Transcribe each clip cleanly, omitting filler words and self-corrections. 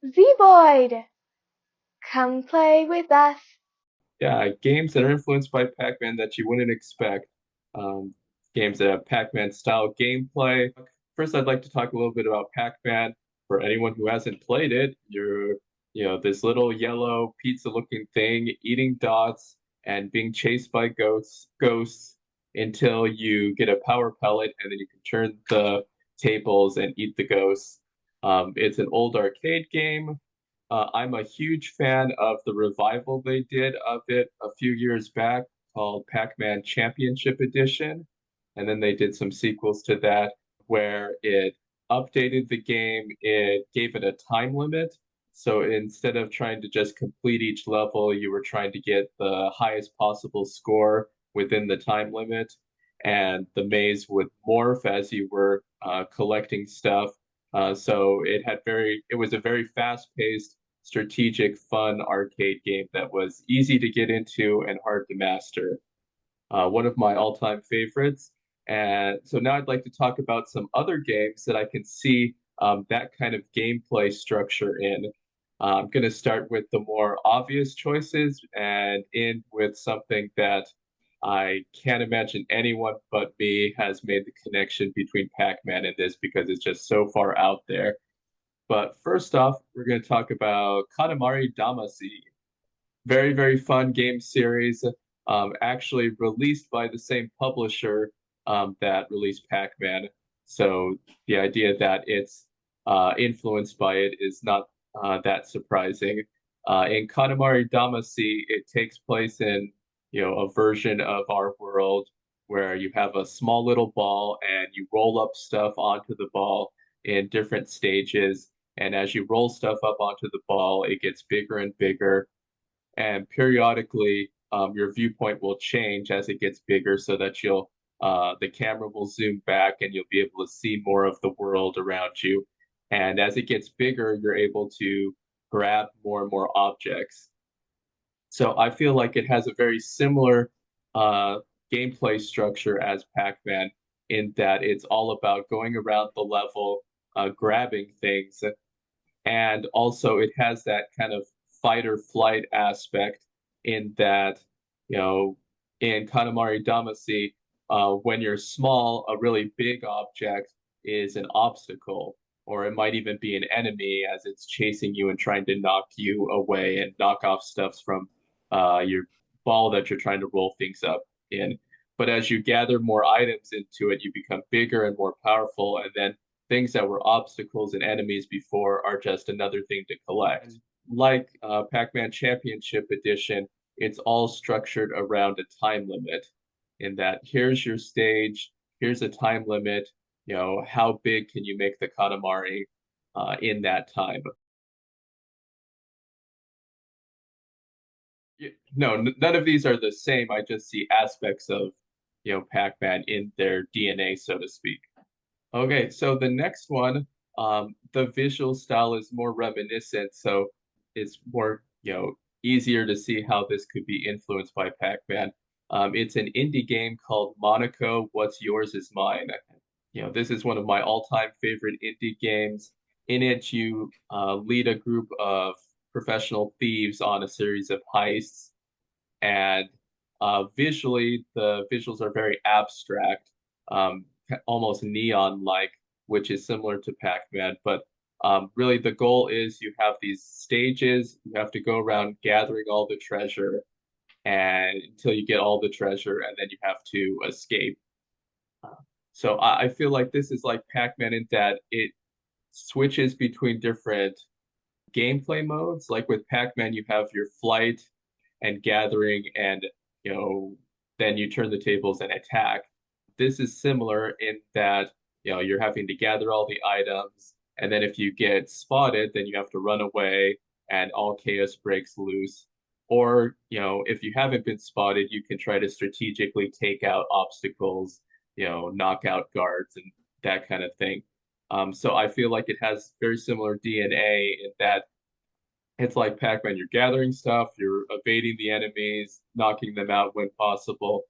Zeboyd, come play with us. Yeah, games that are influenced by Pac-Man that you wouldn't expect. Um, Games that have Pac-Man style gameplay. First, I'd like to talk a little bit about Pac-Man. For anyone who hasn't played it, this little yellow pizza-looking thing eating dots and being chased by ghosts until you get a power pellet, and then you can turn the tables and eat the ghosts. It's an old arcade game. I'm a huge fan of the revival they did of it a few years back called Pac-Man Championship Edition. And then they did some sequels to that where it updated the game, it gave it a time limit. So instead of trying to just complete each level, you were trying to get the highest possible score within the time limit. And the maze would morph as you were collecting stuff. It was a very fast-paced strategic, fun arcade game that was easy to get into and hard to master. One of my all-time favorites. And so now I'd like to talk about some other games that I can see that kind of gameplay structure in. I'm going to start with the more obvious choices and end with something that I can't imagine anyone but me has made the connection between Pac-Man and this because it's just so far out there. But first off, we're going to talk about Katamari Damacy. Very, very fun game series, actually released by the same publisher that released Pac-Man. So the idea that it's influenced by it is not that surprising. In Katamari Damacy, it takes place in, a version of our world where you have a small little ball and you roll up stuff onto the ball in different stages. And as you roll stuff up onto the ball, it gets bigger and bigger. And periodically, your viewpoint will change as it gets bigger so that the camera will zoom back and you'll be able to see more of the world around you. And as it gets bigger, you're able to grab more and more objects. So I feel like it has a very similar uh, gameplay structure as Pac-Man in that it's all about going around the level, grabbing things, and also it has that kind of fight or flight aspect in that, you know, in Katamari Damacy, when you're small, a really big object is an obstacle, or it might even be an enemy as it's chasing you and trying to knock you away and knock off stuffs from your ball that you're trying to roll things up in. But as you gather more items into it, you become bigger and more powerful, and then things that were obstacles and enemies before are just another thing to collect. Like Pac-Man Championship Edition, it's all structured around a time limit in that here's your stage, here's a time limit, how big can you make the Katamari in that time? No, none of these are the same. I just see aspects of, Pac-Man in their DNA, so to speak. Okay, so the next one, the visual style is more reminiscent, so it's more, easier to see how this could be influenced by Pac-Man. It's an indie game called Monaco, What's Yours is Mine. This is one of my all-time favorite indie games. In it, you lead a group of professional thieves on a series of heists, and visually, the visuals are very abstract, almost neon-like, which is similar to Pac-Man. But really, the goal is you have these stages. You have to go around gathering all the treasure, and until you get all the treasure, and then you have to escape. So I feel like this is like Pac-Man in that it switches between different gameplay modes. Like with Pac-Man, you have your flight and gathering, and you know, then you turn the tables and attack. This is similar in that you're having to gather all the items, and then if you get spotted, then you have to run away, and all chaos breaks loose. Or, if you haven't been spotted, you can try to strategically take out obstacles, knock out guards and that kind of thing. So I feel like it has very similar DNA in that it's like Pac-Man. You're gathering stuff, you're evading the enemies, knocking them out when possible.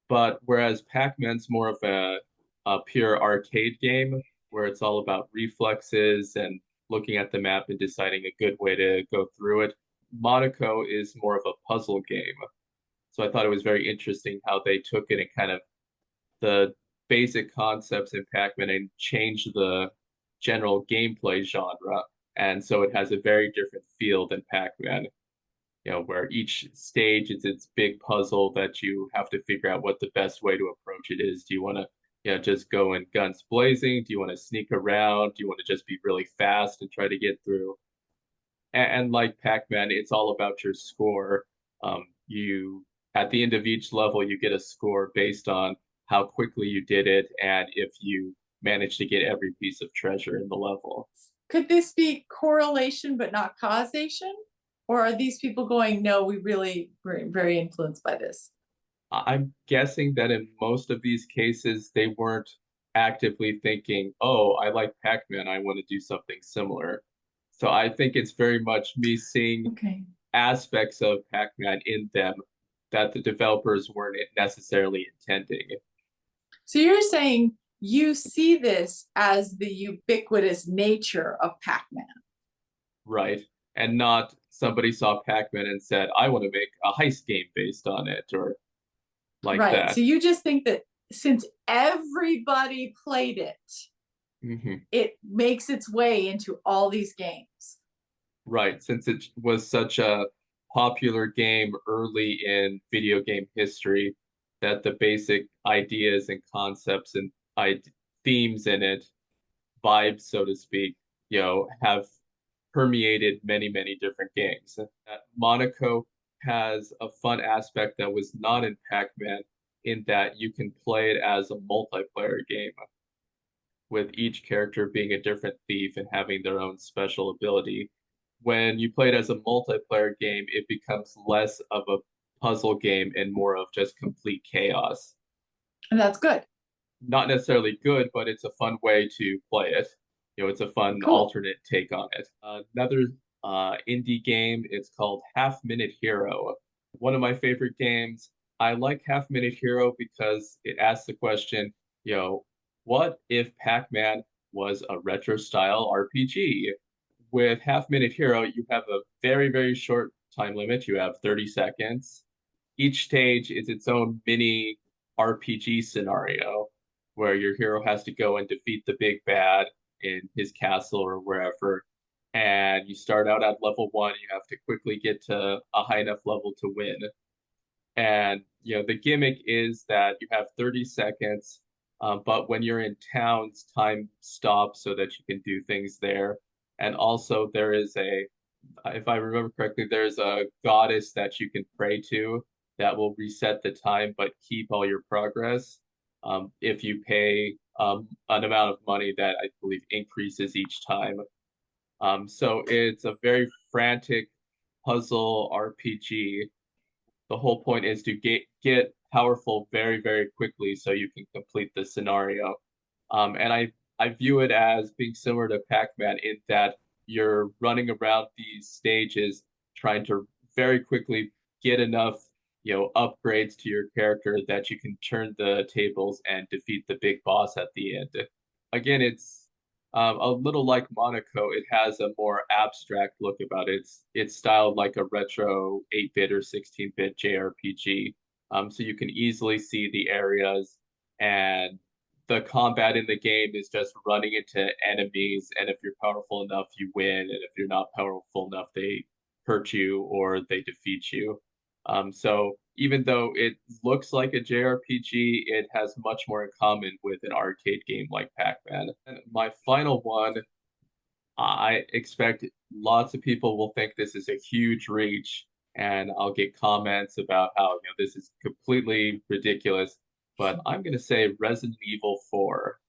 But whereas Pac-Man's more of a pure arcade game where it's all about reflexes and looking at the map and deciding a good way to go through it. Monaco is more of a puzzle game. So I thought it was very interesting how they took it and kind of the basic concepts in Pac-Man and changed the general gameplay genre. And so it has a very different feel than Pac-Man, where each stage is its big puzzle that you have to figure out what the best way to approach it is. Do you want to, just go in guns blazing? Do you want to sneak around? Do you want to just be really fast and try to get through? And like Pac-Man, it's all about your score. You at the end of each level, you get a score based on how quickly you did it and if you managed to get every piece of treasure in the level. Could this be correlation but not causation? Or are these people going, no, we really were very influenced by this? I'm guessing that in most of these cases, they weren't actively thinking, oh, I like Pac-Man, I want to do something similar. So I think it's very much me seeing Okay. aspects of Pac-Man in them that the developers weren't necessarily intending. So you're saying you see this as the ubiquitous nature of Pac-Man. Right. And not somebody saw Pac-Man and said, I want to make a heist game based on it or like Right. that. So you just think that since everybody played it, Hmm. it makes its way into all these games. Right. Since it was such a popular game early in video game history, that the basic ideas and concepts and themes in it, vibes, so to speak, have permeated many, many different games. Monaco has a fun aspect that was not in Pac-Man, in that you can play it as a multiplayer game, with each character being a different thief and having their own special ability. When you play it as a multiplayer game, it becomes less of a puzzle game and more of just complete chaos. And that's good. Not necessarily good, but it's a fun way to play it. It's a fun Cool. alternate take on it. Another indie game, it's called Half Minute Hero. One of my favorite games. I like Half Minute Hero because it asks the question, you know, what if Pac-Man was a retro style RPG? With Half Minute Hero, you have a very, very short time limit. You have 30 seconds. Each stage is its own mini RPG scenario where your hero has to go and defeat the big bad in his castle or wherever. And you start out at level one, you have to quickly get to a high enough level to win. And the gimmick is that you have 30 seconds, but when you're in towns, time stops so that you can do things there. And also there is if I remember correctly, there's a goddess that you can pray to that will reset the time but keep all your progress, if you pay an amount of money that I believe increases each time. So it's a very frantic puzzle RPG. The whole point is to get powerful very, very quickly so you can complete the scenario. And I view it as being similar to Pac-Man in that you're running around these stages trying to very quickly get enough, upgrades to your character that you can turn the tables and defeat the big boss at the end. Again, it's a little like Monaco. It has a more abstract look about it. It's styled like a retro 8-bit or 16-bit JRPG. So you can easily see the areas, and the combat in the game is just running into enemies, and if you're powerful enough, you win, and if you're not powerful enough, they hurt you or they defeat you. So even though it looks like a JRPG, it has much more in common with an arcade game like Pac-Man. And my final one, I expect lots of people will think this is a huge reach, and I'll get comments about how, this is completely ridiculous. But I'm going to say Resident Evil 4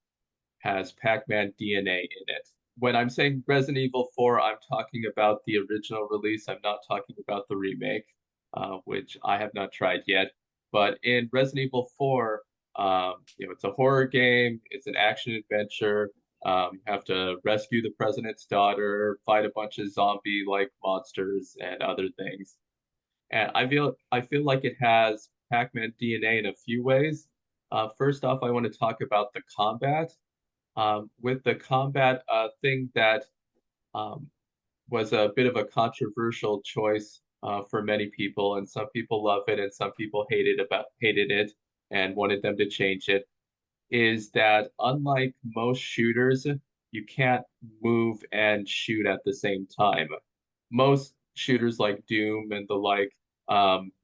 has Pac-Man DNA in it. When I'm saying Resident Evil 4, I'm talking about the original release. I'm not talking about the remake, which I have not tried yet. But in Resident Evil 4, it's a horror game, it's an action adventure. You have to rescue the president's daughter, fight a bunch of zombie-like monsters, and other things. And I feel like it has Pac-Man DNA in a few ways. First off, I want to talk about the combat. With the combat thing that um, was a bit of a controversial choice for many people, and some people love it, and some people hated it and wanted them to change it. Is that unlike most shooters, you can't move and shoot at the same time. Most shooters like Doom and the like,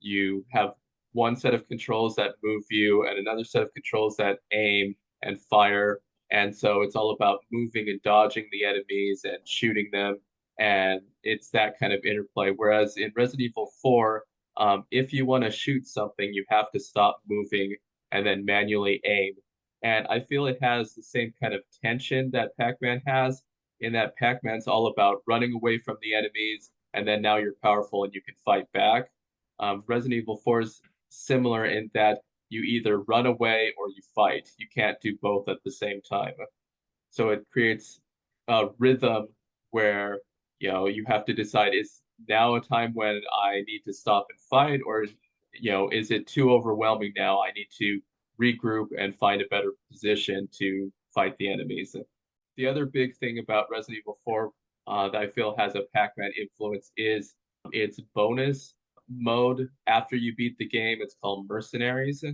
you have one set of controls that move you and another set of controls that aim and fire. And so it's all about moving and dodging the enemies and shooting them. And it's that kind of interplay. Whereas in Resident Evil 4, if you want to shoot something, you have to stop moving and then manually aim. And I feel it has the same kind of tension that Pac-Man has, in that Pac-Man's all about running away from the enemies, and then now you're powerful and you can fight back. Resident Evil 4 is similar in that you either run away or you fight. You can't do both at the same time. So it creates a rhythm where, you have to decide, is now a time when I need to stop and fight, or, is it too overwhelming now? I need to regroup and find a better position to fight the enemies. The other big thing about Resident Evil 4 that I feel has a Pac-Man influence is its bonus mode after you beat the game. It's called Mercenaries.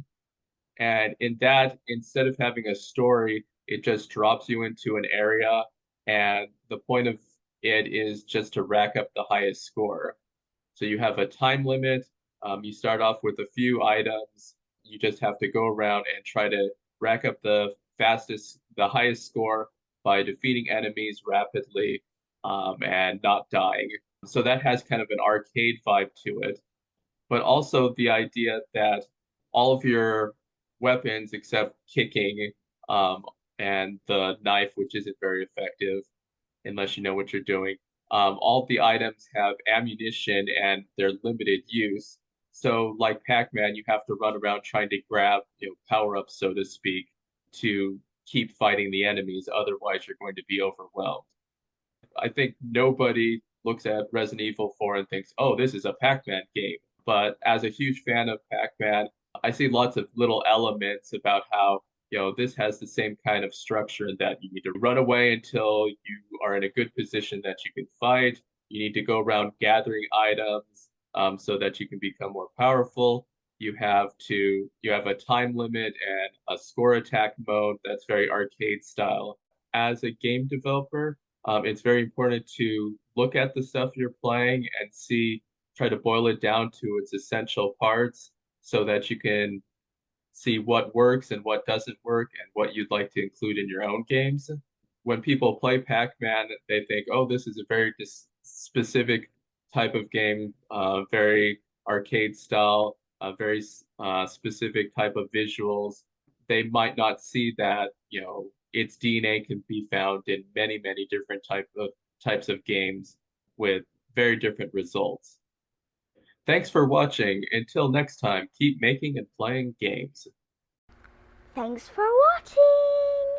And in that, instead of having a story, it just drops you into an area. And the point of it is just to rack up the highest score. So you have a time limit. You start off with a few items. You just have to go around and try to rack up the highest score by defeating enemies rapidly, and not dying. So that has kind of an arcade vibe to it, but also the idea that all of your weapons, except kicking, um, and the knife, which isn't very effective unless you know what you're doing, all the items have ammunition and they're limited use. So, like Pac-Man, you have to run around trying to grab, power ups, so to speak, to keep fighting the enemies. Otherwise, you're going to be overwhelmed. I think nobody looks at Resident Evil 4 and thinks, oh, this is a Pac-Man game. But as a huge fan of Pac-Man, I see lots of little elements about how, this has the same kind of structure that you need to run away until you are in a good position that you can fight. You need to go around gathering items, so that you can become more powerful. You have a time limit and a score attack mode that's very arcade style. As a game developer, it's very important to look at the stuff you're playing and try to boil it down to its essential parts so that you can see what works and what doesn't work and what you'd like to include in your own games. When people play Pac-Man, they think, oh, this is a very specific type of game, very arcade style, very specific type of visuals. They might not see that, its DNA can be found in many, many different types of games with very different results. Thanks for watching. Until next time, keep making and playing games. Thanks for watching!